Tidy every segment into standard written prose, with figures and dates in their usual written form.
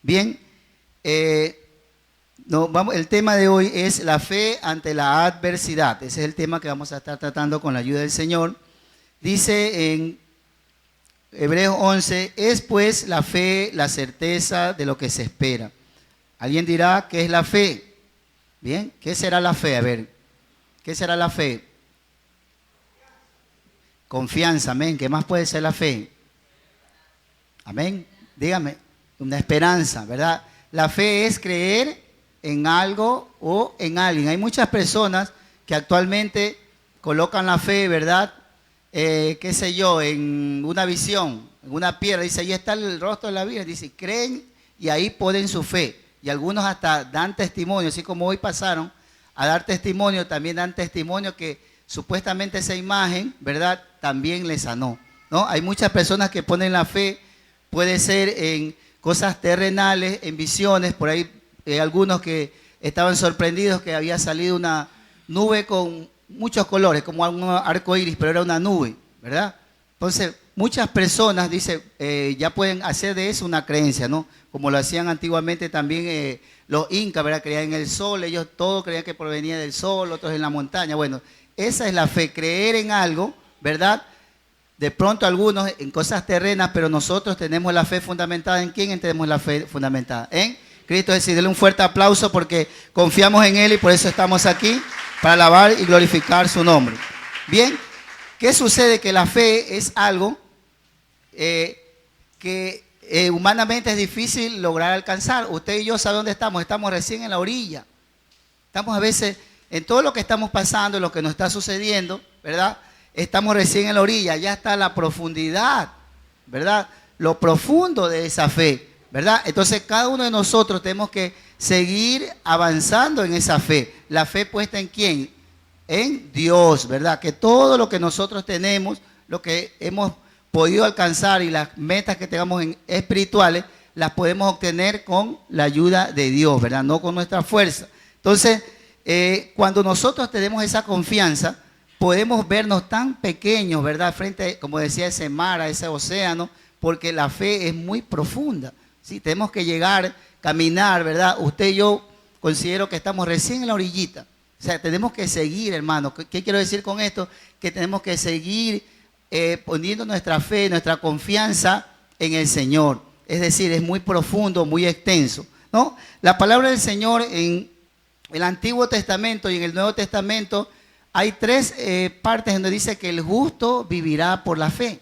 Bien, el tema de hoy es la fe ante la adversidad. Ese es el tema que vamos a estar tratando con la ayuda del Señor. Dice en Hebreos 11, es pues la fe la certeza de lo que se espera. Alguien dirá, ¿qué es la fe? Bien, ¿qué será la fe? A ver, ¿qué será la fe? Confianza, amén. ¿Qué más puede ser la fe? Amén. Dígame, una esperanza, ¿verdad? La fe es creer en algo o en alguien. Hay muchas personas que actualmente colocan la fe, ¿verdad? Qué sé yo, en una visión, en una piedra. Dice, ahí está el rostro de la Virgen. Dice, creen y ahí ponen su fe. Y algunos hasta dan testimonio, así como hoy pasaron a dar testimonio, también dan testimonio que supuestamente esa imagen, ¿verdad?, también les sanó, ¿no? Hay muchas personas que ponen la fe, puede ser en cosas terrenales, en visiones. Por ahí algunos que estaban sorprendidos que había salido una nube con muchos colores, como un arco iris, pero era una nube, ¿verdad? Entonces, muchas personas, dice, ya pueden hacer de eso una creencia, ¿no? Como lo hacían antiguamente también los incas, ¿verdad? Creían en el sol, ellos todos creían que provenía del sol, otros en la montaña. Bueno, esa es la fe, creer en algo, ¿verdad? De pronto algunos en cosas terrenas, pero nosotros tenemos la fe fundamentada ¿en quién? Tenemos la fe fundamentada en Cristo. Es decir, denle un fuerte aplauso porque confiamos en Él y por eso estamos aquí, para alabar y glorificar su nombre. Bien, ¿qué sucede? Que la fe es algo que humanamente es difícil lograr alcanzar. Usted y yo, ¿sabe dónde estamos? Estamos recién en la orilla. Estamos a veces en todo lo que estamos pasando, lo que nos está sucediendo, ¿verdad? Estamos recién en la orilla, ya está la profundidad, ¿verdad? Lo profundo de esa fe, ¿verdad? Entonces cada uno de nosotros tenemos que seguir avanzando en esa fe. La fe puesta ¿en quién? En Dios, ¿verdad? Que todo lo que nosotros tenemos, lo que hemos podido alcanzar y las metas que tengamos espirituales, las podemos obtener con la ayuda de Dios, ¿verdad? No con nuestra fuerza. Entonces, cuando nosotros tenemos esa confianza, podemos vernos tan pequeños, ¿verdad? Frente, como decía, a ese mar, a ese océano, porque la fe es muy profunda. ¿Sí? Tenemos que llegar, caminar, ¿verdad? Usted y yo considero que estamos recién en la orillita. O sea, tenemos que seguir, hermano. ¿Qué quiero decir con esto? Que tenemos que seguir poniendo nuestra fe, nuestra confianza en el Señor. Es decir, es muy profundo, muy extenso, ¿no? La palabra del Señor en el Antiguo Testamento y en el Nuevo Testamento hay tres partes donde dice que el justo vivirá por la fe,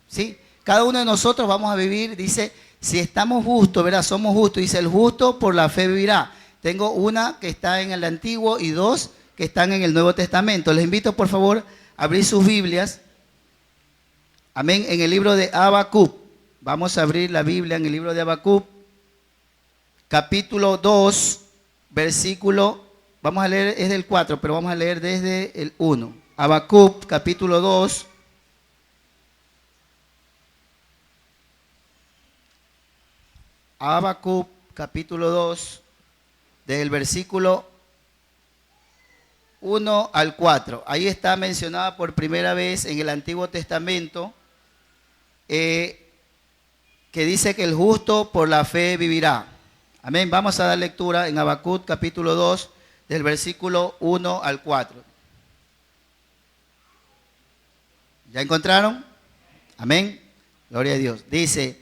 ¿sí? Cada uno de nosotros vamos a vivir, dice, si estamos justos, ¿verdad? Somos justos, dice, el justo por la fe vivirá. Tengo una que está en el Antiguo y dos que están en el Nuevo Testamento. Les invito, por favor, a abrir sus Biblias. Amén. En el libro de Habacuc. Vamos a abrir la Biblia en el libro de Habacuc, capítulo 2, versículo, vamos a leer, es del 4, pero vamos a leer desde el 1. Habacuc, capítulo 2. Habacuc, capítulo 2, del versículo 1 al 4. Ahí está mencionada por primera vez en el Antiguo Testamento que dice que el justo por la fe vivirá. Amén. Vamos a dar lectura en Habacuc, capítulo 2, del versículo 1 al 4. ¿Ya encontraron? Amén. Gloria a Dios. Dice,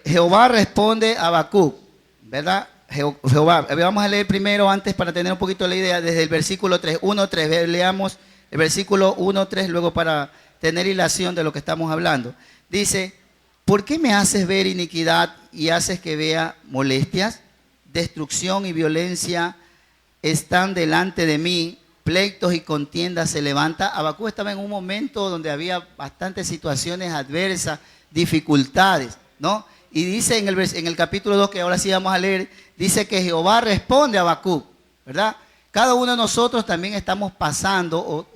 Jehová responde a Habacuc, ¿verdad? Jehová. Vamos a leer primero, antes para tener un poquito la idea, desde el versículo 3, 1, 3. Leamos el versículo 1, 3, luego para tener hilación de lo que estamos hablando. Dice, ¿por qué me haces ver iniquidad y haces que vea molestias? Destrucción y violencia están delante de mí, pleitos y contiendas se levanta. Habacuc estaba en un momento donde había bastantes situaciones adversas, dificultades, ¿no? Y dice en el capítulo 2, que ahora sí vamos a leer, dice que Jehová responde a Habacuc, ¿verdad? Cada uno de nosotros también estamos pasando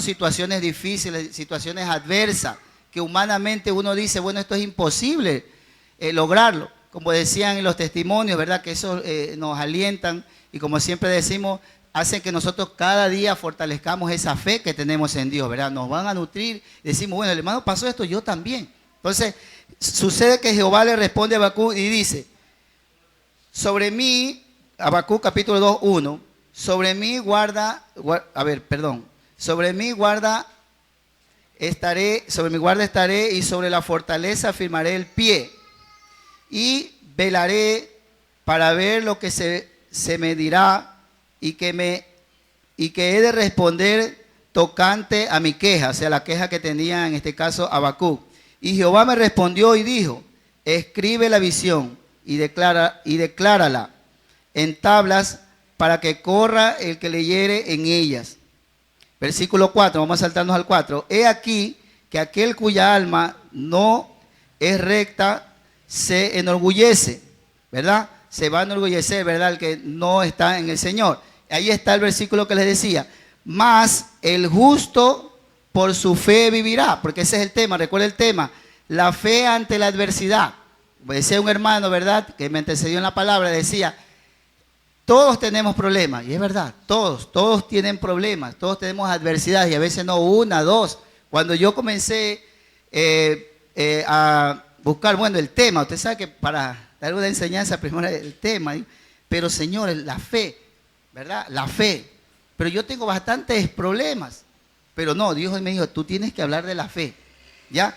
situaciones difíciles, situaciones adversas, que humanamente uno dice, bueno, esto es imposible lograrlo. Como decían en los testimonios, ¿verdad? Que eso nos alientan y como siempre decimos, hacen que nosotros cada día fortalezcamos esa fe que tenemos en Dios, ¿verdad? Nos van a nutrir. Decimos, bueno, el hermano pasó esto, yo también. Entonces, sucede que Jehová le responde a Habacuc y dice, sobre mí, Habacuc capítulo 2, 1, sobre mí sobre mi guarda estaré y sobre la fortaleza firmaré el pie y velaré para ver lo que se me dirá y que he de responder tocante a mi queja, o sea, la queja que tenía en este caso Habacuc. Y Jehová me respondió y dijo, escribe la visión y declárala en tablas para que corra el que leyere en ellas. Versículo 4, vamos a saltarnos al 4. He aquí que aquel cuya alma no es recta se enorgullece, ¿verdad? Se va a enorgullecer, ¿verdad? El que no está en el Señor. Ahí está el versículo que les decía. Mas el justo por su fe vivirá, porque ese es el tema, recuerda el tema, la fe ante la adversidad. Decía un hermano, ¿verdad?, que me antecedió en la palabra, decía, todos tenemos problemas, y es verdad, todos tienen problemas, todos tenemos adversidades, y a veces no una, dos. Cuando yo comencé a buscar, bueno, el tema, usted sabe que para dar una enseñanza primero el tema, pero señores, la fe, ¿verdad?, la fe. Pero yo tengo bastantes problemas. Pero no, Dios me dijo, tú tienes que hablar de la fe. ¿Ya?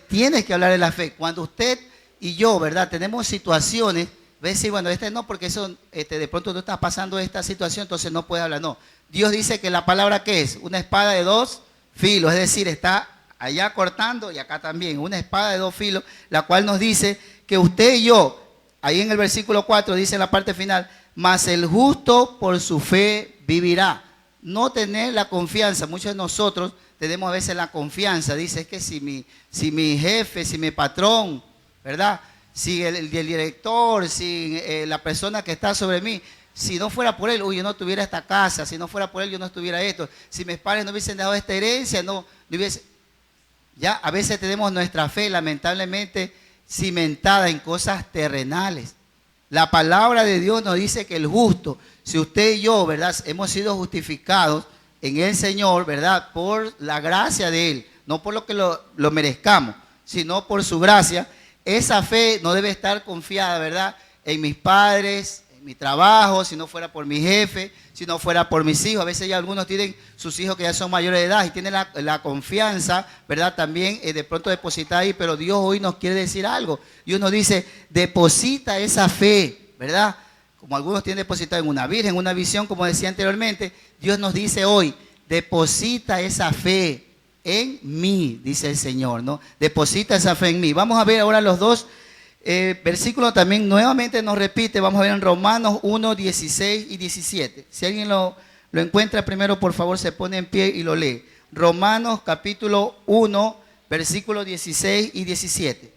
Tienes que hablar de la fe. Cuando usted y yo, ¿verdad?, tenemos situaciones, ves, sí, bueno, no, porque eso, de pronto tú estás pasando esta situación, entonces no puedes hablar. No. Dios dice que la palabra, ¿qué es? Una espada de dos filos. Es decir, está allá cortando y acá también. Una espada de dos filos, la cual nos dice que usted y yo, ahí en el versículo 4, dice en la parte final, mas el justo por su fe vivirá. No tener la confianza, muchos de nosotros tenemos a veces la confianza, dice, es que si mi jefe, si mi patrón, ¿verdad?, si el director, si la persona que está sobre mí, si no fuera por él, yo no tuviera esta casa, si no fuera por él, yo no estuviera esto, si mis padres no hubiesen dado esta herencia, no hubiese... Ya a veces tenemos nuestra fe lamentablemente cimentada en cosas terrenales. La palabra de Dios nos dice que el justo, si usted y yo, ¿verdad?, hemos sido justificados en el Señor, ¿verdad?, por la gracia de Él, no por lo que lo merezcamos, sino por su gracia, esa fe no debe estar confiada, ¿verdad?, en mis padres, en mi trabajo, si no fuera por mi jefe, si no fuera por mis hijos. A veces ya algunos tienen sus hijos que ya son mayores de edad y tienen la confianza, ¿verdad?, también de pronto depositada ahí, pero Dios hoy nos quiere decir algo. Dios nos dice, deposita esa fe, ¿verdad? Como algunos tienen depositado en una virgen, en una visión, como decía anteriormente, Dios nos dice hoy, deposita esa fe en mí, dice el Señor, ¿no? Deposita esa fe en mí. Vamos a ver ahora los dos versículos también, nuevamente nos repite, vamos a ver en Romanos 1, 16 y 17. Si alguien lo encuentra primero, por favor, se pone en pie y lo lee. Romanos capítulo 1, versículos 16 y 17.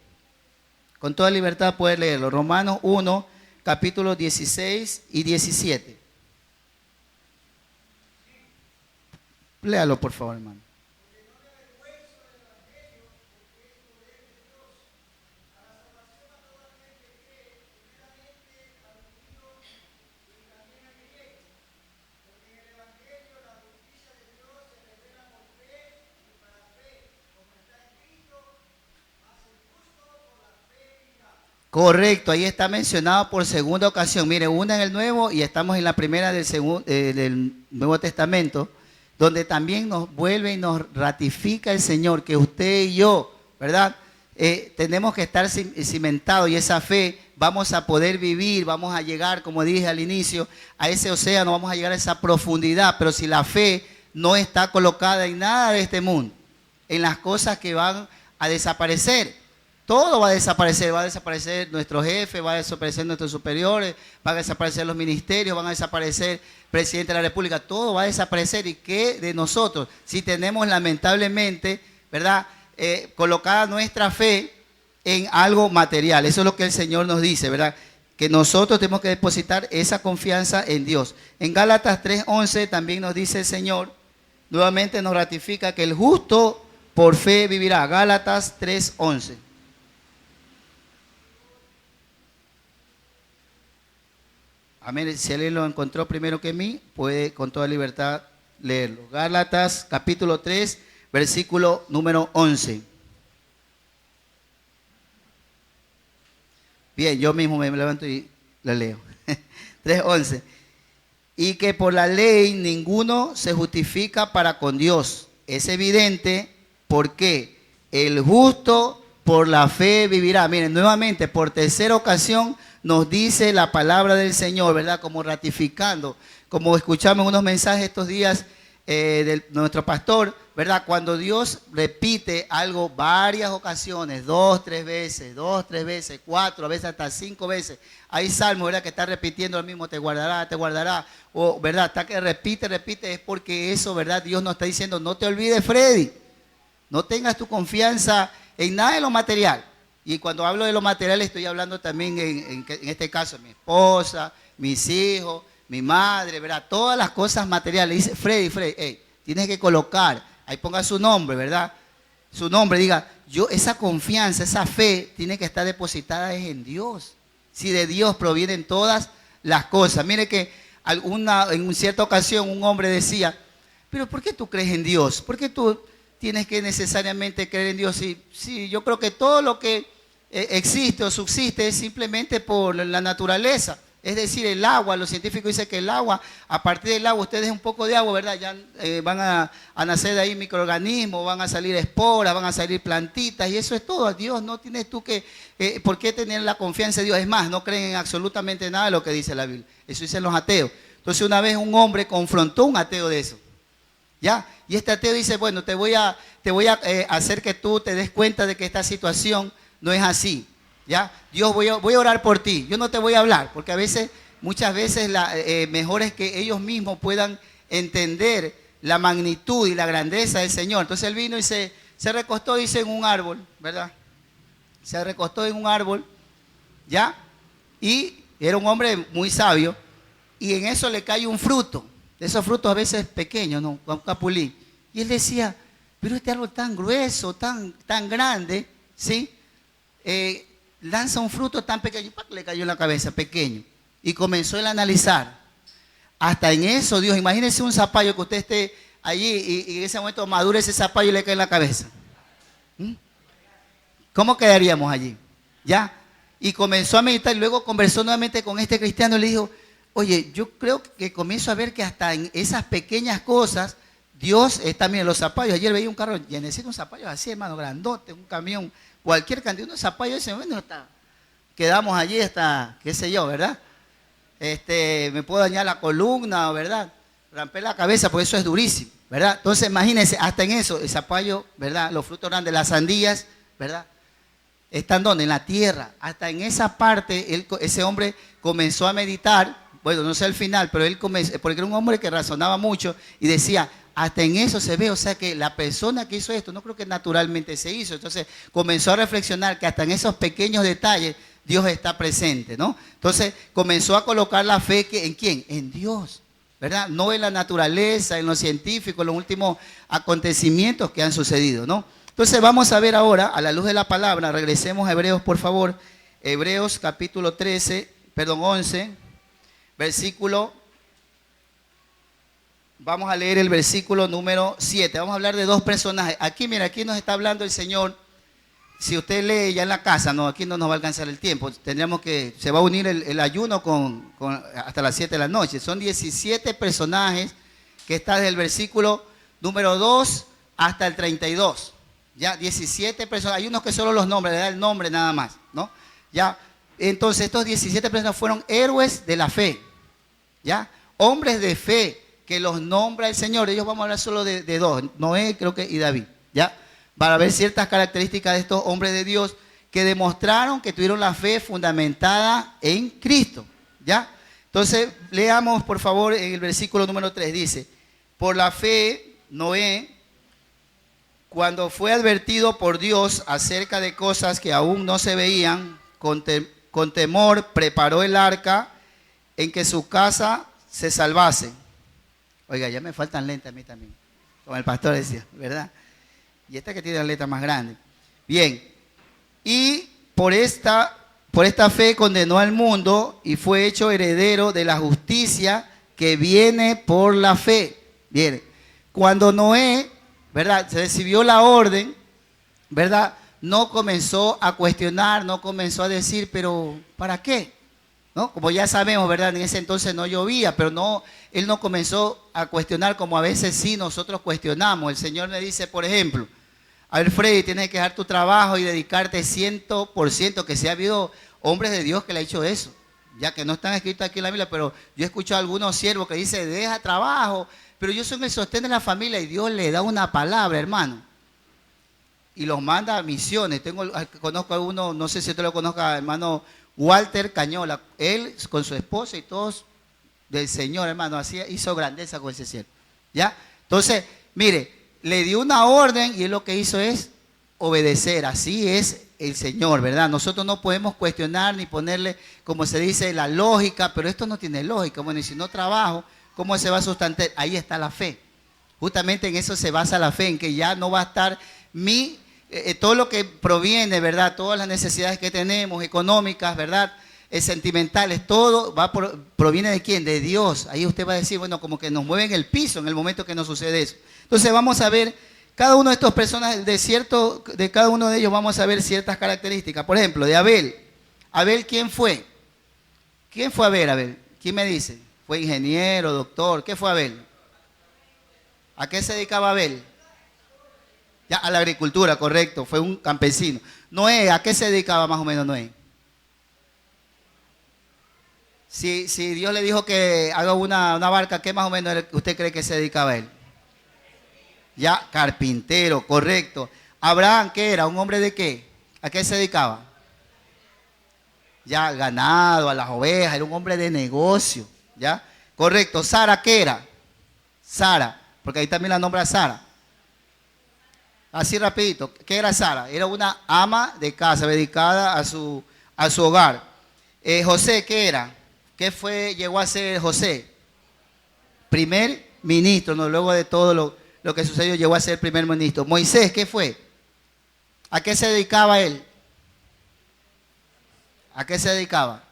Con toda libertad puede leerlo. Romanos 1, capítulos 16 y 17. Léalo, por favor, hermano. Correcto, ahí está mencionado por segunda ocasión. Mire, una en el Nuevo y estamos en la primera del Nuevo Testamento, donde también nos vuelve y nos ratifica el Señor que usted y yo, ¿verdad?, tenemos que estar cimentados, y esa fe vamos a poder vivir, vamos a llegar, como dije al inicio, a ese océano, vamos a llegar a esa profundidad. Pero si la fe no está colocada en nada de este mundo, en las cosas que van a desaparecer, todo va a desaparecer nuestro jefe, va a desaparecer nuestros superiores, van a desaparecer los ministerios, van a desaparecer el presidente de la República, todo va a desaparecer. ¿Y qué de nosotros? Si tenemos lamentablemente, ¿verdad?, colocada nuestra fe en algo material. Eso es lo que el Señor nos dice, ¿verdad?, que nosotros tenemos que depositar esa confianza en Dios. En Gálatas 3:11 también nos dice el Señor, nuevamente nos ratifica que el justo por fe vivirá. Gálatas 3:11. Amén. Si alguien lo encontró primero que mí, puede con toda libertad leerlo. Gálatas capítulo 3, versículo número 11. Bien, yo mismo me levanto y lo leo. 3:11. Y que por la ley ninguno se justifica para con Dios. Es evidente porque el justo por la fe vivirá. Miren, nuevamente, por tercera ocasión nos dice la palabra del Señor, ¿verdad? Como ratificando, como escuchamos unos mensajes estos días de nuestro pastor, ¿verdad? Cuando Dios repite algo varias ocasiones, 2, 3 veces, 4, a veces hasta 5 veces. Hay salmos, ¿verdad? Que está repitiendo lo mismo, te guardará, o, ¿verdad? Está que repite, es porque eso, ¿verdad? Dios nos está diciendo, no te olvides, Freddy, no tengas tu confianza en nada de lo material. Y cuando hablo de lo material estoy hablando también en este caso, mi esposa, mis hijos, mi madre, ¿verdad? Todas las cosas materiales. Dice, Freddy, hey, tienes que colocar, ahí ponga su nombre, ¿verdad? Su nombre, diga, esa confianza, esa fe tiene que estar depositada en Dios. Si de Dios provienen todas las cosas. Mire que en cierta ocasión un hombre decía, pero ¿por qué tú crees en Dios? ¿Por qué tú tienes que necesariamente creer en Dios? Sí, yo creo que todo lo que existe o subsiste es simplemente por la naturaleza. Es decir, el agua, los científicos dicen que el agua, a partir del agua, ustedes un poco de agua, ¿verdad? Ya van a nacer de ahí microorganismos, van a salir esporas, van a salir plantitas, y eso es todo. Dios, no tienes tú ¿por qué tener la confianza en Dios? Es más, no creen en absolutamente nada de lo que dice la Biblia. Eso dicen los ateos. Entonces una vez un hombre confrontó a un ateo de eso. ¿Ya? Y este ateo dice, bueno, te voy a hacer que tú te des cuenta de que esta situación no es así. ¿Ya? Dios, voy a orar por ti. Yo no te voy a hablar, porque muchas veces mejor es que ellos mismos puedan entender la magnitud y la grandeza del Señor. Entonces él vino y se recostó, dice, en un árbol, ¿verdad? Se recostó en un árbol, ¿ya? Y era un hombre muy sabio, y en eso le cae un fruto. De esos frutos a veces pequeños, ¿no? Un capulín. Y él decía, pero este árbol tan grueso, tan grande, ¿sí? Lanza un fruto tan pequeño, ¡pac! Le cayó en la cabeza, pequeño. Y comenzó él a analizar. Hasta en eso, Dios, imagínense un zapallo que usted esté allí y en ese momento madure ese zapallo y le cae en la cabeza. ¿Cómo quedaríamos allí? ¿Ya? Y comenzó a meditar y luego conversó nuevamente con este cristiano y le dijo, oye, yo creo que comienzo a ver que hasta en esas pequeñas cosas, Dios está, miren, los zapallos. Ayer veía un carro, ya necesito un zapallo así, hermano, grandote, un camión, cualquier cantidad, unos zapallos ese momento está. Quedamos allí hasta, qué sé yo, ¿verdad? Me puedo dañar la columna, ¿verdad? Romper la cabeza, porque eso es durísimo, ¿verdad? Entonces, imagínense, hasta en eso, el zapallo, ¿verdad? Los frutos grandes, las sandías, ¿verdad? ¿Están donde? En la tierra. Hasta en esa parte, ese hombre comenzó a meditar. Bueno, no sé al final, pero él comenzó, porque era un hombre que razonaba mucho y decía, hasta en eso se ve, o sea que la persona que hizo esto, no creo que naturalmente se hizo. Entonces comenzó a reflexionar que hasta en esos pequeños detalles Dios está presente, ¿no? Entonces comenzó a colocar la fe ¿en quién? En Dios, ¿verdad? No en la naturaleza, en lo científico, en los últimos acontecimientos que han sucedido, ¿no? Entonces vamos a ver ahora, a la luz de la palabra, regresemos a Hebreos, por favor. Hebreos capítulo 11, versículo, vamos a leer el versículo número 7. Vamos a hablar de dos personajes. Aquí, mira, aquí nos está hablando el Señor. Si usted lee ya en la casa, no, aquí no nos va a alcanzar el tiempo. Se va a unir el ayuno hasta las 7 de la noche. Son 17 personajes que están desde el versículo número 2 hasta el 32. Ya, 17 personas. Hay unos que solo los nombres, le da el nombre nada más, ¿no? Ya, entonces estos 17 personas fueron héroes de la fe. ¿Ya? Hombres de fe que los nombra el Señor. Ellos vamos a hablar solo de dos, Noé, creo que, y David. ¿Ya? Para ver ciertas características de estos hombres de Dios que demostraron que tuvieron la fe fundamentada en Cristo. ¿Ya? Entonces, leamos por favor en el versículo número 3. Dice, por la fe, Noé, cuando fue advertido por Dios acerca de cosas que aún no se veían, con temor preparó el arca en que su casa se salvase. Oiga, ya me faltan lentes a mí también, como el pastor decía, ¿verdad? Y esta que tiene la letra más grande. Bien, y por esta fe condenó al mundo y fue hecho heredero de la justicia que viene por la fe. Bien, cuando Noé, ¿verdad?, se recibió la orden, ¿verdad?, no comenzó a cuestionar, no comenzó a decir, pero ¿para qué? ¿No? Como ya sabemos, ¿verdad? En ese entonces no llovía, pero no, él no comenzó a cuestionar como a veces sí nosotros cuestionamos. El Señor le dice, por ejemplo, a ver, Freddy, tienes que dejar tu trabajo y dedicarte 100%, que sí ha habido hombres de Dios que le han hecho eso, ya que no están escritos aquí en la Biblia, pero yo he escuchado a algunos siervos que dicen, deja trabajo, pero yo soy el sostén de la familia y Dios le da una palabra, hermano, y los manda a misiones. Conozco a uno, no sé si usted lo conozca, hermano Walter Cañola, él con su esposa y todos del Señor, hermano, así hizo grandeza con ese siervo, ¿ya? Entonces, mire, le dio una orden y él lo que hizo es obedecer. Así es el Señor, ¿verdad? Nosotros no podemos cuestionar ni ponerle, como se dice, la lógica, pero esto no tiene lógica. Bueno, y si no trabajo, ¿cómo se va a sustentar? Ahí está la fe. Justamente en eso se basa la fe, en que ya no va a estar todo lo que proviene, ¿verdad? Todas las necesidades que tenemos, económicas, ¿verdad? Sentimentales, todo proviene de ¿quién? De Dios. Ahí usted va a decir, bueno, como que nos mueven el piso en el momento que nos sucede eso. Entonces vamos a ver cada uno de estos personas, de cada uno de ellos vamos a ver ciertas características. Por ejemplo, de Abel. Abel, ¿quién fue? ¿Quién fue Abel? ¿Quién me dice? ¿Fue ingeniero, doctor? ¿Qué fue Abel? ¿A qué se dedicaba Abel? Ya, a la agricultura, correcto. Fue un campesino. Noé, ¿a qué se dedicaba más o menos Noé? Si Dios le dijo que haga una barca, ¿qué más o menos usted cree que se dedicaba a él? Ya, carpintero, correcto. Abraham, ¿qué era? ¿Un hombre de qué? ¿A qué se dedicaba? Ya, ganado, a las ovejas, era un hombre de negocio, ¿ya? Correcto. Sara, ¿qué era? Sara, porque ahí también la nombra Sara. Así rapidito, ¿qué era Sara? Era una ama de casa, dedicada a su hogar. José, ¿qué era? ¿Qué llegó a ser José? Primer ministro, ¿no? Luego de todo lo que sucedió, llegó a ser primer ministro. Moisés, ¿qué fue? ¿A qué se dedicaba él? ¿A qué se dedicaba?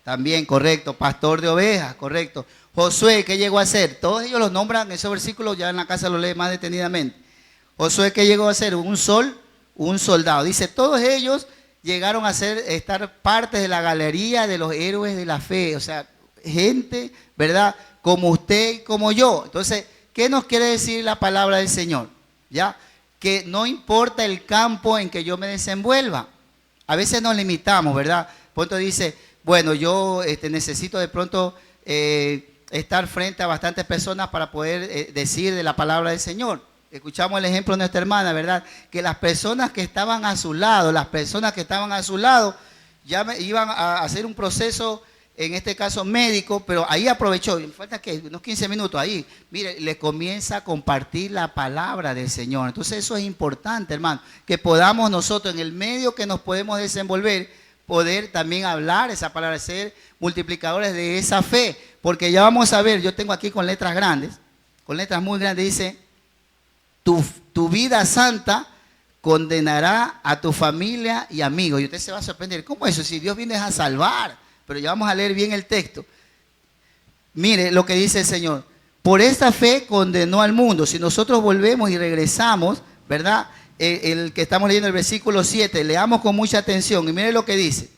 También, correcto, pastor de ovejas, correcto. Josué, ¿qué llegó a ser? Todos ellos los nombran, esos versículos ya en la casa los lee más detenidamente. Josué, ¿qué llegó a ser? Un soldado. Dice, todos ellos llegaron a estar parte de la galería de los héroes de la fe. O sea, gente, ¿verdad? Como usted y como yo. Entonces, ¿qué nos quiere decir la palabra del Señor? ¿Ya? Que no importa el campo en que yo me desenvuelva. A veces nos limitamos, ¿verdad? Pronto dice, bueno, yo necesito de pronto estar frente a bastantes personas para poder decir de la palabra del Señor. Escuchamos el ejemplo de nuestra hermana, ¿verdad? Que las personas que estaban a su lado, ya iban a hacer un proceso, en este caso médico, pero ahí aprovechó, falta que unos 15 minutos ahí, mire, le comienza a compartir la palabra del Señor. Entonces eso es importante, hermano, que podamos nosotros en el medio que nos podemos desenvolver, poder también hablar esa palabra, ser multiplicadores de esa fe, porque ya vamos a ver, yo tengo aquí con letras grandes, con letras muy grandes, dice, tu vida santa condenará a tu familia y amigos. Y usted se va a sorprender, ¿cómo eso? Si Dios viene a salvar. Pero ya vamos a leer bien el texto. Mire lo que dice el Señor. Por esta fe condenó al mundo. Si nosotros volvemos y regresamos, ¿verdad? El que estamos leyendo el versículo 7, leamos con mucha atención. Y mire lo que dice.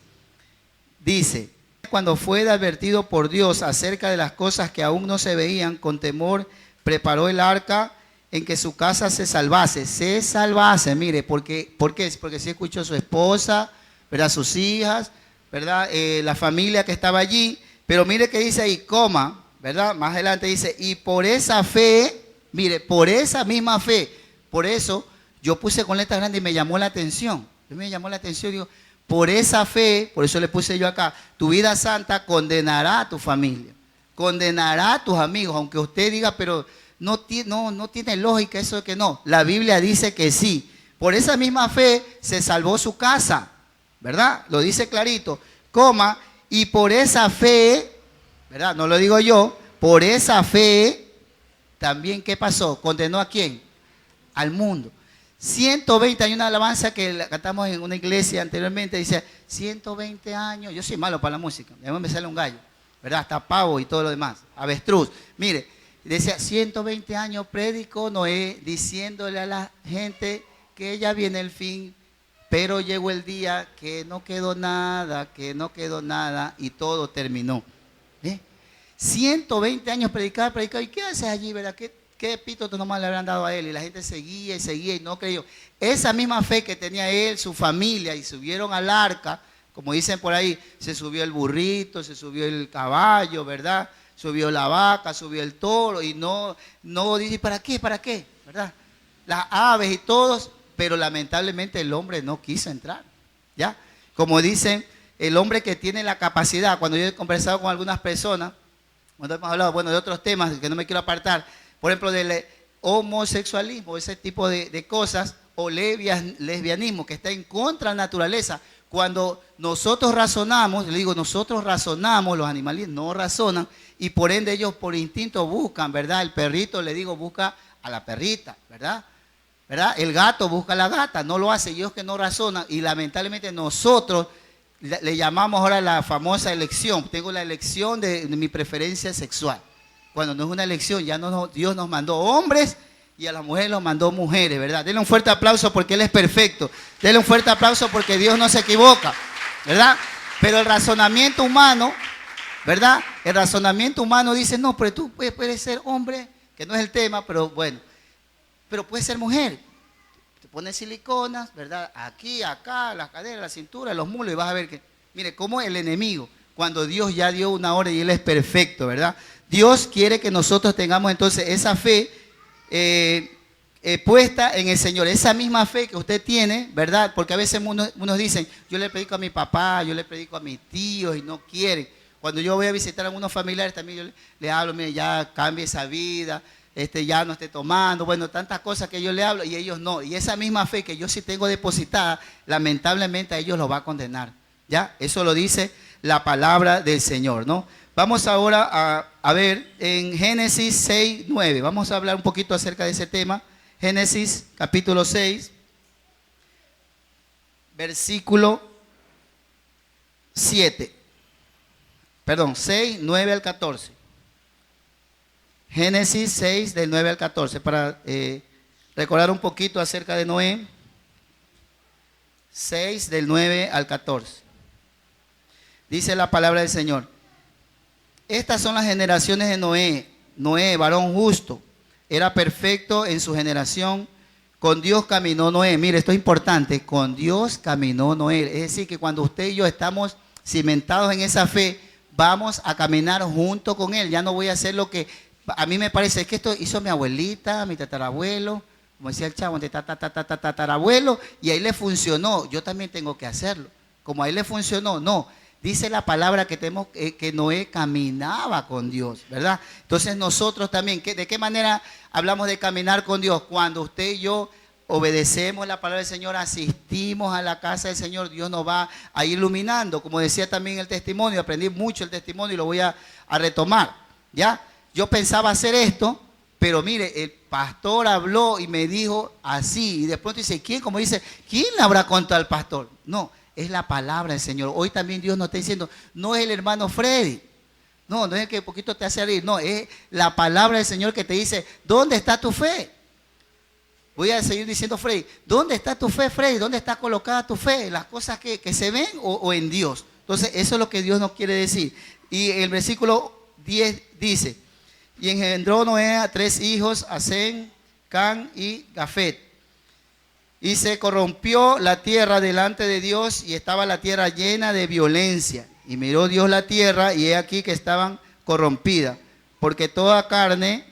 Dice, cuando fue advertido por Dios acerca de las cosas que aún no se veían, con temor preparó el arca en que su casa se salvase, mire, ¿por qué? Porque sí escuchó a su esposa, ¿verdad? Sus hijas, ¿verdad? La familia que estaba allí, pero mire que dice ahí, coma, ¿verdad? Más adelante dice, y por esa fe, mire, por esa misma fe, por eso yo puse con letras grandes y me llamó la atención, digo, por esa fe, por eso le puse yo acá, tu vida santa condenará a tu familia, condenará a tus amigos, aunque usted diga, pero no tiene lógica eso de que no. La Biblia dice que sí. Por esa misma fe se salvó su casa, ¿verdad? Lo dice clarito, coma, y por esa fe, ¿verdad? No lo digo yo, por esa fe, también, ¿qué pasó? ¿Condenó a quién? Al mundo. 120, hay una alabanza que la cantamos en una iglesia anteriormente, dice, 120 años, yo soy malo para la música, a mí me sale un gallo, ¿verdad? Hasta pavo y todo lo demás, avestruz, mire, decía, 120 años predicó Noé diciéndole a la gente que ya viene el fin, Pero llegó el día que no quedó nada y todo terminó. 120 años predicaba. ¿Y qué haces allí, verdad? ¿Qué epíteto nomás le habrán dado a él? Y la gente seguía y no creyó. Esa misma fe que tenía él, su familia, y subieron al arca, como dicen por ahí, se subió el burrito, se subió el caballo, ¿verdad? Subió la vaca, subió el toro, y no dice, ¿para qué? ¿Verdad? Las aves y todos, pero lamentablemente el hombre no quiso entrar, ¿ya? Como dicen, el hombre que tiene la capacidad, cuando yo he conversado con algunas personas, cuando hemos hablado, bueno, de otros temas que no me quiero apartar, por ejemplo, del homosexualismo, ese tipo de cosas, o lesbianismo, que está en contra de la naturaleza. Cuando nosotros razonamos, le digo, nosotros razonamos, los animales no razonan, y por ende ellos por instinto buscan, ¿verdad? El perrito, le digo, busca a la perrita, ¿verdad? El gato busca a la gata, no lo hace, ellos que no razonan, y lamentablemente nosotros le llamamos ahora la famosa elección. Tengo la elección de mi preferencia sexual. Cuando no es una elección, ya Dios nos mandó hombres y a las mujeres los mandó mujeres, ¿verdad? Denle un fuerte aplauso porque Él es perfecto. Denle un fuerte aplauso porque Dios no se equivoca, ¿verdad? Pero el razonamiento humano, ¿verdad? El razonamiento humano dice, no, pero tú puedes ser hombre, que no es el tema, pero bueno. Pero puedes ser mujer. Te pones siliconas, ¿verdad? Aquí, acá, las caderas, la cintura, los muslos, y vas a ver que, mire, cómo el enemigo, cuando Dios ya dio una orden y Él es perfecto, ¿verdad? Dios quiere que nosotros tengamos entonces esa fe puesta en el Señor, esa misma fe que usted tiene, ¿verdad? Porque a veces unos dicen, yo le predico a mi papá, yo le predico a mis tíos y no quieren. Cuando yo voy a visitar a algunos familiares también yo le hablo, mire, ya cambie esa vida, ya no esté tomando, bueno, tantas cosas que yo le hablo y ellos no. Y esa misma fe que yo sí tengo depositada, lamentablemente a ellos los va a condenar, ¿ya? Eso lo dice la palabra del Señor, ¿no? Vamos ahora a ver en Génesis 6, 9. Vamos a hablar un poquito acerca de ese tema. Génesis capítulo 6, versículo 7. Perdón, 6, 9 al 14. Génesis 6, del 9 al 14. Para recordar un poquito acerca de Noé. 6, del 9 al 14. Dice la palabra del Señor. Estas son las generaciones de Noé. Noé, varón justo, era perfecto en su generación. Con Dios caminó Noé. Mire, esto es importante. Con Dios caminó Noé. Es decir, que cuando usted y yo estamos cimentados en esa fe, vamos a caminar junto con Él. Ya no voy a hacer lo que a mí me parece. Es que esto hizo mi abuelita, mi tatarabuelo, como decía el chavo, tatarabuelo, y ahí le funcionó. Yo también tengo que hacerlo. Como a él le funcionó, no. Dice la palabra que Noé caminaba con Dios, ¿verdad? Entonces nosotros también, ¿de qué manera hablamos de caminar con Dios? Cuando usted y yo obedecemos la palabra del Señor, asistimos a la casa del Señor, Dios nos va a ir iluminando. Como decía también el testimonio, aprendí mucho el testimonio y lo voy a retomar, ¿ya? Yo pensaba hacer esto, pero mire, el pastor habló y me dijo así, y de pronto dice, ¿quién? Como dice, ¿quién le habrá contado al pastor? No. Es la palabra del Señor. Hoy también Dios nos está diciendo, no es el hermano Freddy, no es el que poquito te hace reír, no, es la palabra del Señor que te dice, ¿dónde está tu fe? Voy a seguir diciendo, Freddy, ¿dónde está tu fe, Freddy? ¿Dónde está colocada tu fe? ¿En las cosas que se ven o en Dios? Entonces, eso es lo que Dios nos quiere decir. Y el versículo 10 dice, y engendró Noé a 3 hijos, a Sem, Cam y Jafet. Y se corrompió la tierra delante de Dios y estaba la tierra llena de violencia. Y miró Dios la tierra y he aquí que estaban corrompidas, porque toda carne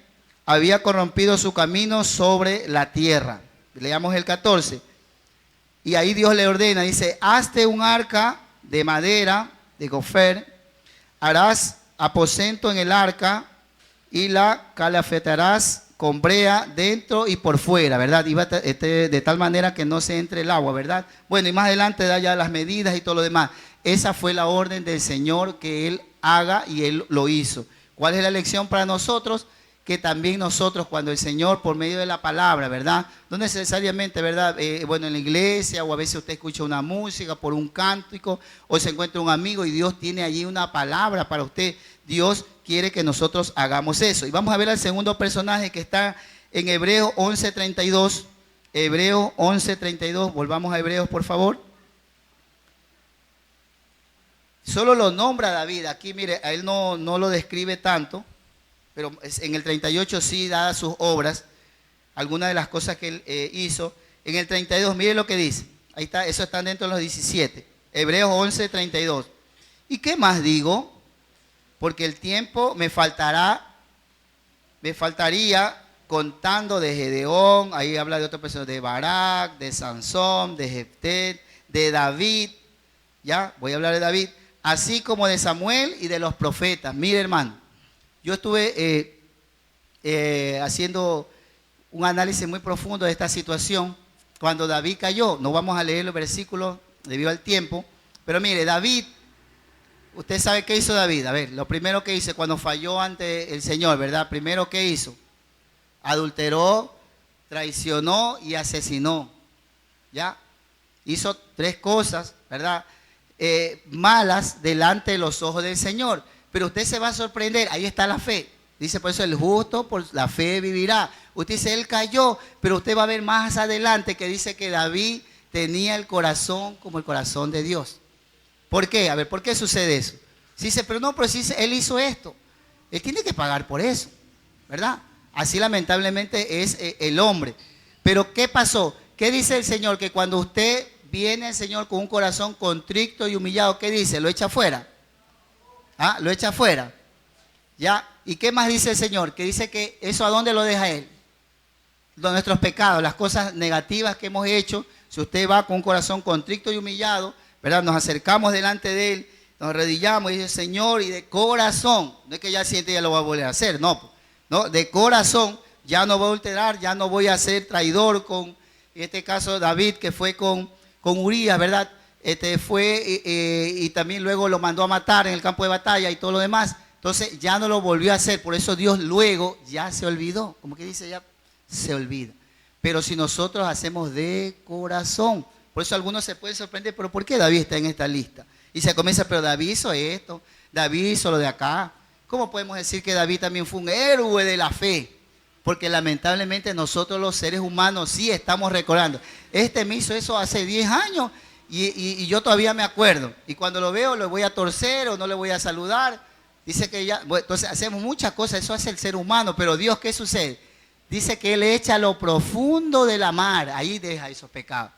había corrompido su camino sobre la tierra. Leamos el 14. Y ahí Dios le ordena, dice, hazte un arca de madera, de gofer, harás aposento en el arca y la calafetarás con brea dentro y por fuera, ¿verdad? De tal manera que no se entre el agua, ¿verdad? Bueno, y más adelante da ya las medidas y todo lo demás. Esa fue la orden del Señor que Él haga y Él lo hizo. ¿Cuál es la lección para nosotros? Que también nosotros, cuando el Señor, por medio de la palabra, ¿verdad? No necesariamente, ¿verdad? Bueno, en la iglesia o a veces usted escucha una música por un cántico o se encuentra un amigo y Dios tiene allí una palabra para usted. Dios quiere que nosotros hagamos eso. Y vamos a ver al segundo personaje que está en Hebreos 11:32. Hebreos 11:32, volvamos a Hebreos, por favor. Solo lo nombra David, aquí mire, a él no lo describe tanto, pero en el 38 sí da sus obras, algunas de las cosas que él hizo. En el 32, mire lo que dice, ahí está, eso está dentro de los 17, Hebreos 11:32. ¿Y qué más digo? Porque el tiempo me faltaría contando de Gedeón, ahí habla de otras personas, de Barak, de Sansón, de Jefté, de David, ya, voy a hablar de David, así como de Samuel y de los profetas. Mire, hermano, yo estuve haciendo un análisis muy profundo de esta situación. Cuando David cayó, no vamos a leer los versículos debido al tiempo, pero mire, David, usted sabe qué hizo David. A ver, lo primero que hizo cuando falló ante el Señor, ¿verdad? Primero, ¿qué hizo? Adulteró, traicionó y asesinó. ¿Ya? Hizo 3 cosas, ¿verdad? Malas delante de los ojos del Señor. Pero usted se va a sorprender, ahí está la fe. Dice, por eso el justo por la fe vivirá. Usted dice, él cayó, pero usted va a ver más adelante que dice que David tenía el corazón como el corazón de Dios. ¿Por qué? A ver, ¿por qué sucede eso? Si dice, pero no, pero si él hizo esto, él tiene que pagar por eso, ¿verdad? Así lamentablemente es el hombre. Pero ¿qué pasó? ¿Qué dice el Señor? Que cuando usted viene al Señor con un corazón contrito y humillado, ¿qué dice? Lo echa fuera. ¿Ah? Lo echa fuera. ¿Ya? ¿Y qué más dice el Señor? Que dice que eso ¿a dónde lo deja Él? Nuestros pecados, las cosas negativas que hemos hecho. Si usted va con un corazón contrito y humillado, ¿verdad? Nos acercamos delante de Él, nos arrodillamos y dice, Señor, y de corazón, no es que ya siente ya lo va a volver a hacer, no, de corazón, ya no voy a alterar, ya no voy a ser traidor con, en este caso David, que fue con Urías, ¿verdad? Y también luego lo mandó a matar en el campo de batalla y todo lo demás. Entonces ya no lo volvió a hacer, por eso Dios luego ya se olvidó, como que dice ya se olvida. Pero si nosotros hacemos de corazón, por eso algunos se pueden sorprender, pero ¿por qué David está en esta lista? Y se comienza, pero David hizo esto, David hizo lo de acá. ¿Cómo podemos decir que David también fue un héroe de la fe? Porque lamentablemente nosotros los seres humanos sí estamos recordando. Este me hizo eso hace 10 años y yo todavía me acuerdo. Y cuando lo veo lo voy a torcer o no le voy a saludar. Dice que ya, bueno, entonces hacemos muchas cosas, eso hace el ser humano, pero Dios, ¿qué sucede? Dice que Él echa a lo profundo de la mar, ahí deja esos pecados.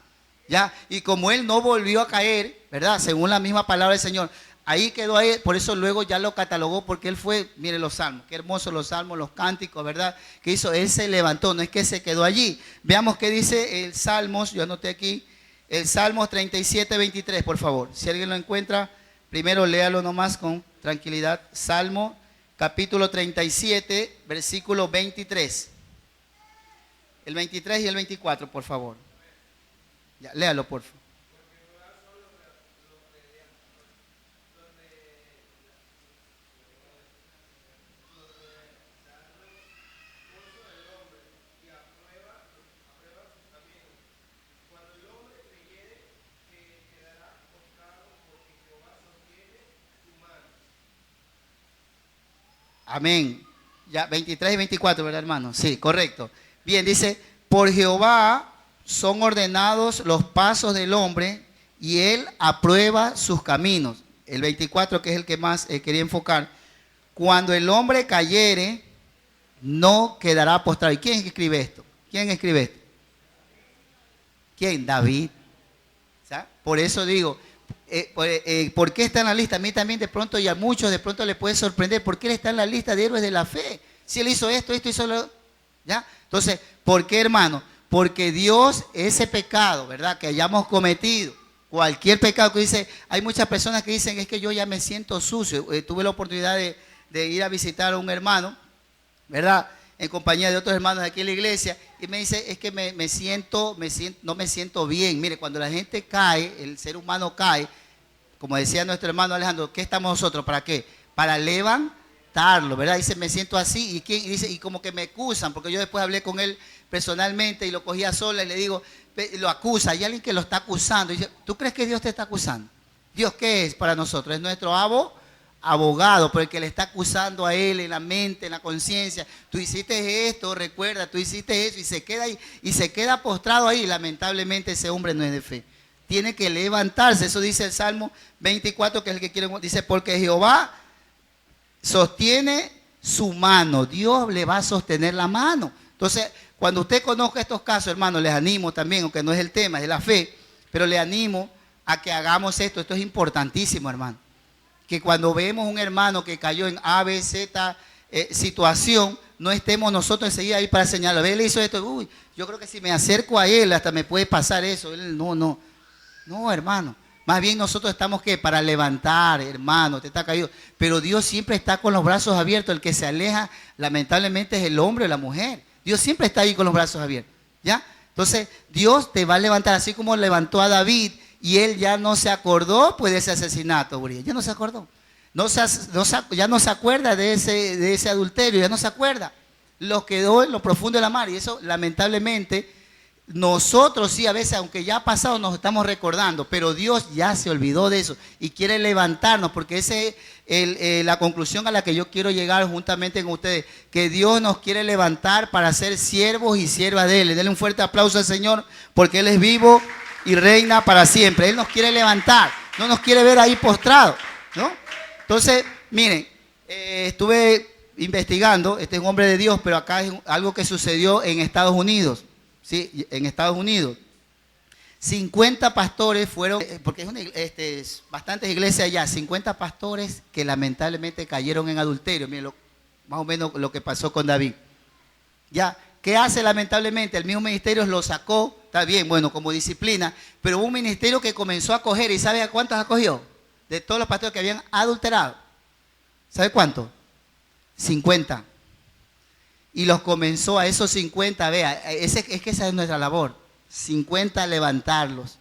¿Ya? Y como Él no volvió a caer, ¿verdad? Según la misma palabra del Señor, ahí quedó ahí, por eso luego ya lo catalogó, porque Él fue, mire los salmos, qué hermosos los salmos, los cánticos, ¿verdad? Que hizo, Él se levantó, no es que se quedó allí. Veamos qué dice el Salmos, yo anoté aquí, el Salmos 37:23, por favor. Si alguien lo encuentra, primero léalo nomás con tranquilidad. Salmo, capítulo 37, versículo 23. El 23 y el 24, por favor. Ya, léalo, por favor. Amén. Ya, 23 y 24, ¿verdad, hermano? Sí, correcto. Bien, dice, por Jehová son ordenados los pasos del hombre y Él aprueba sus caminos. El 24, que es el que más quería enfocar. Cuando el hombre cayere, no quedará postrado. ¿Y quién escribe esto? ¿Quién escribe esto? ¿Quién? David. ¿Sabes? Por eso digo, ¿por qué está en la lista? A mí también de pronto y a muchos de pronto les puede sorprender. ¿Por qué él está en la lista de héroes de la fe? Si él hizo esto, hizo lo... ¿Ya? Entonces, ¿por qué, hermano? Porque Dios, ese pecado, ¿verdad? Que hayamos cometido, cualquier pecado que dice, hay muchas personas que dicen, es que yo ya me siento sucio. Tuve la oportunidad de ir a visitar a un hermano, ¿verdad? En compañía de otros hermanos de aquí en la iglesia, y me dice, es que no me siento bien. Mire, cuando la gente cae, el ser humano cae, como decía nuestro hermano Alejandro, ¿qué estamos nosotros? ¿Para qué? Para levantarlo, ¿verdad? Dice, me siento así, y dice, y como que me acusan, porque yo después hablé con él personalmente y lo cogía sola y le digo, lo acusa, hay alguien que lo está acusando. Y dice, ¿tú crees que Dios te está acusando? ¿Dios qué es para nosotros? Es nuestro abogado, por el que le está acusando a él en la mente, en la conciencia. Tú hiciste esto, recuerda, tú hiciste eso, y se queda ahí, y se queda postrado ahí. Lamentablemente ese hombre no es de fe. Tiene que levantarse. Eso dice el Salmo 24, que es el que quiere, dice, porque Jehová sostiene su mano. Dios le va a sostener la mano. Entonces, cuando usted conozca estos casos, hermano, les animo también, aunque no es el tema, es la fe, pero le animo a que hagamos esto. Esto es importantísimo, hermano. Que cuando vemos un hermano que cayó en A, B, Z situación, no estemos nosotros enseguida ahí para señalar. Ve, él hizo esto, uy, yo creo que si me acerco a él hasta me puede pasar eso. Él, no, hermano. Más bien nosotros estamos ¿qué? Para levantar, hermano, te está caído. Pero Dios siempre está con los brazos abiertos. El que se aleja, lamentablemente, es el hombre o la mujer. Dios siempre está ahí con los brazos abiertos, ¿ya? Entonces, Dios te va a levantar, así como levantó a David, y él ya no se acordó pues, de ese asesinato, Uriel. Ya no se acordó. Ya no se acuerda de ese adulterio, ya no se acuerda. Lo quedó en lo profundo de la mar. Y eso, lamentablemente, nosotros sí, a veces, aunque ya ha pasado, nos estamos recordando. Pero Dios ya se olvidó de eso y quiere levantarnos, porque esa es la conclusión a la que yo quiero llegar juntamente con ustedes. Que Dios nos quiere levantar para ser siervos y siervas de Él. Denle un fuerte aplauso al Señor, porque Él es vivo y reina para siempre. Él nos quiere levantar, no nos quiere ver ahí postrados, ¿no? Entonces, miren, estuve investigando, este es un hombre de Dios, pero acá es algo que sucedió en Estados Unidos, ¿sí? En Estados Unidos. 50 pastores fueron, porque es bastantes iglesias allá, 50 pastores que lamentablemente cayeron en adulterio. Miren, más o menos lo que pasó con David. Ya, ¿qué hace lamentablemente? El mismo ministerio lo sacó, está bien, bueno, como disciplina, pero hubo un ministerio que comenzó a acoger, ¿y sabe a cuántos acogió? De todos los pastores que habían adulterado. ¿Sabe cuánto? 50. Y los comenzó a esos 50, vea, es que esa es nuestra labor, 50 levantarlos.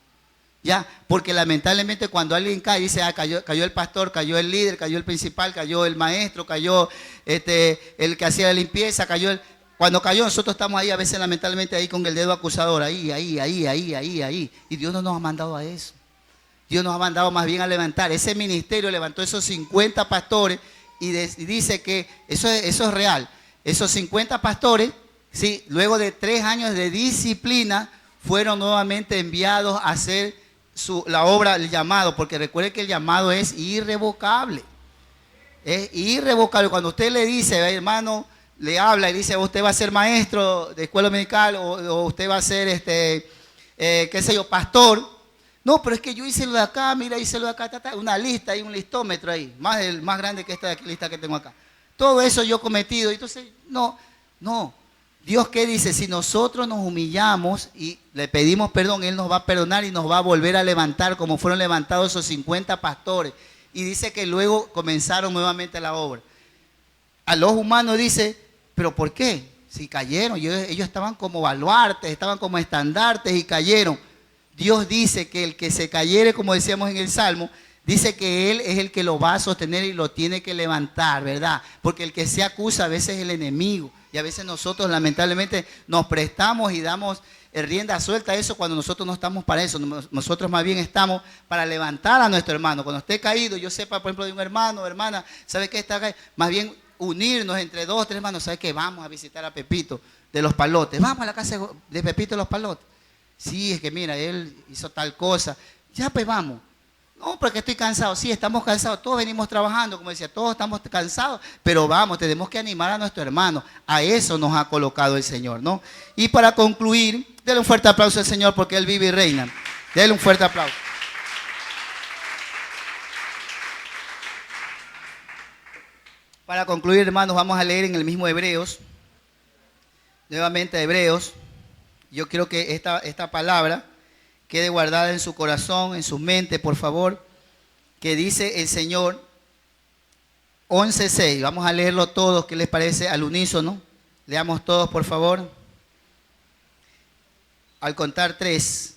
Ya, porque lamentablemente cuando alguien cae, dice, cayó el pastor, cayó el líder, cayó el principal, cayó el maestro, cayó el que hacía la limpieza, cuando cayó, nosotros estamos ahí a veces lamentablemente ahí con el dedo acusador, ahí. Y Dios no nos ha mandado a eso. Dios nos ha mandado más bien a levantar. Ese ministerio levantó esos 50 pastores y dice que eso es real. Esos 50 pastores, ¿sí? Luego de 3 años de disciplina, fueron nuevamente enviados a hacer la obra, el llamado, porque recuerde que el llamado es irrevocable. Es irrevocable. Cuando usted le dice, hermano, le habla y dice, usted va a ser maestro de escuela dominical o usted va a ser, qué sé yo, pastor. No, pero es que yo hice lo de acá, mira, hice lo de acá, una lista, hay un listómetro ahí, más grande que esta lista que tengo acá. Todo eso yo he cometido. Entonces, no. Dios, ¿qué dice? Si nosotros nos humillamos y le pedimos perdón, Él nos va a perdonar y nos va a volver a levantar como fueron levantados esos 50 pastores. Y dice que luego comenzaron nuevamente la obra. A los humanos dice, ¿pero por qué? Si cayeron, ellos estaban como baluartes, estaban como estandartes y cayeron. Dios dice que el que se cayere, como decíamos en el Salmo, dice que Él es el que lo va a sostener y lo tiene que levantar, ¿verdad? Porque el que se acusa a veces es el enemigo. Y a veces nosotros lamentablemente nos prestamos y damos rienda suelta a eso cuando nosotros no estamos para eso. Nosotros más bien estamos para levantar a nuestro hermano. Cuando esté caído, yo sepa, por ejemplo, de un hermano o hermana, ¿sabe qué está caído? Más bien unirnos entre 2 o 3 hermanos. ¿Sabe qué? Vamos a visitar a Pepito de los Palotes. Vamos a la casa de Pepito de los Palotes. Sí, es que mira, él hizo tal cosa. Ya pues vamos. No, porque estoy cansado. Sí, estamos cansados. Todos venimos trabajando, como decía, todos estamos cansados. Pero vamos, tenemos que animar a nuestro hermano. A eso nos ha colocado el Señor, ¿no? Y para concluir, denle un fuerte aplauso al Señor porque Él vive y reina. Denle un fuerte aplauso. Para concluir, hermanos, vamos a leer en el mismo Hebreos. Nuevamente Hebreos. Yo quiero que esta palabra quede guardada en su corazón, en su mente, por favor, que dice el Señor 11:6. Vamos a leerlo todos, ¿qué les parece? Al unísono. Leamos todos, por favor. Al contar 3.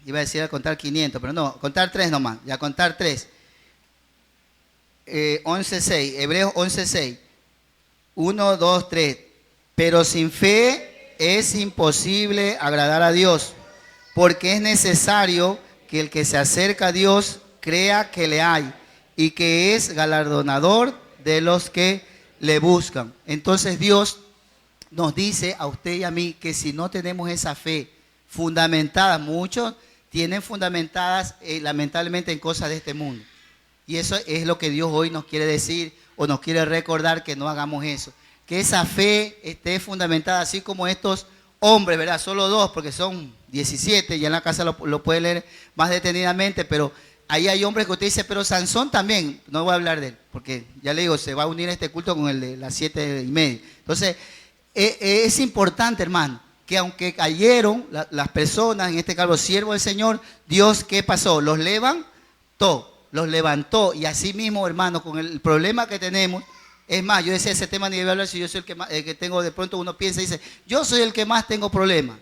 Iba a decir al contar 500, pero no, contar 3 nomás. Ya contar 3. 11:6. Hebreos 11:6. 1, 2, 3. Pero sin fe es imposible agradar a Dios, porque es necesario que el que se acerca a Dios crea que le hay y que es galardonador de los que le buscan. Entonces Dios nos dice a usted y a mí que si no tenemos esa fe fundamentada, muchos tienen fundamentadas lamentablemente en cosas de este mundo. Y eso es lo que Dios hoy nos quiere decir o nos quiere recordar, que no hagamos eso. Que esa fe esté fundamentada así como estos hombres, ¿verdad? Solo 2, porque son 17, ya en la casa lo puede leer más detenidamente, pero ahí hay hombres que usted dice, pero Sansón también, no voy a hablar de él, porque ya le digo, se va a unir a este culto con el de las 7:30. Entonces, es importante, hermano, que aunque cayeron las personas, en este caso los siervos del Señor, Dios, ¿qué pasó? Los levantó, y así mismo, hermano, con el problema que tenemos. Es más, yo decía, ese tema ni debe hablar si yo soy el que tengo, de pronto uno piensa y dice, yo soy el que más tengo problemas.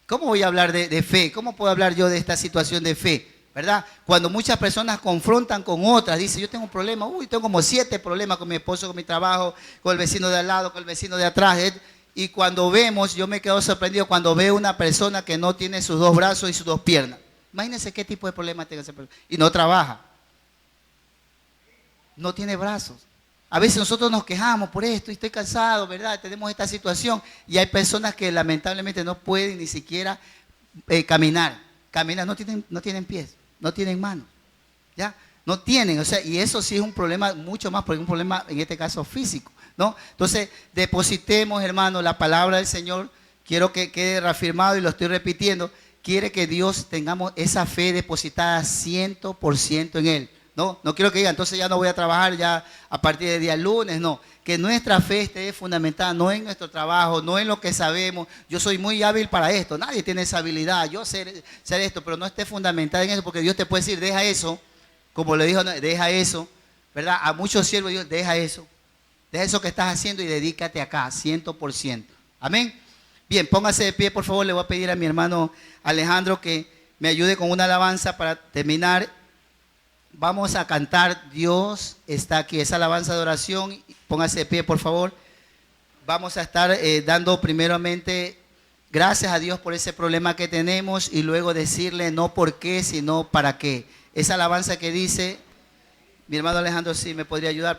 ¿Cómo voy a hablar de fe? ¿Cómo puedo hablar yo de esta situación de fe? ¿Verdad? Cuando muchas personas confrontan con otras, dicen, yo tengo un problema, tengo como 7 problemas con mi esposo, con mi trabajo, con el vecino de al lado, con el vecino de atrás. Y cuando vemos, yo me quedo sorprendido cuando veo una persona que no tiene sus 2 brazos y sus 2 piernas. Imagínense qué tipo de problema tiene ese persona. Y no trabaja. No tiene brazos. A veces nosotros nos quejamos por esto y estoy cansado, ¿verdad? Tenemos esta situación y hay personas que lamentablemente no pueden ni siquiera caminar. Caminar, no tienen pies, no tienen manos, ¿ya? No tienen, o sea, y eso sí es un problema mucho más, porque es un problema en este caso físico, ¿no? Entonces, depositemos, hermano, la palabra del Señor. Quiero que quede reafirmado y lo estoy repitiendo. Quiere que Dios tengamos esa fe depositada 100% en Él. No quiero que diga, entonces ya no voy a trabajar ya a partir del día lunes, no. Que nuestra fe esté fundamentada no en nuestro trabajo, no en lo que sabemos. Yo soy muy hábil para esto, nadie tiene esa habilidad, yo sé esto, pero no esté fundamentada en eso, porque Dios te puede decir, deja eso, como le dijo, deja eso, ¿verdad? A muchos siervos Dios, deja eso que estás haciendo y dedícate acá, 100%. Amén. Bien, póngase de pie, por favor, le voy a pedir a mi hermano Alejandro que me ayude con una alabanza para terminar. Vamos a cantar Dios está aquí, esa alabanza de oración. Póngase de pie, por favor. Vamos a estar dando primeramente gracias a Dios por ese problema que tenemos y luego decirle no por qué, sino para qué. Esa alabanza que dice, mi hermano Alejandro, sí me podría ayudar.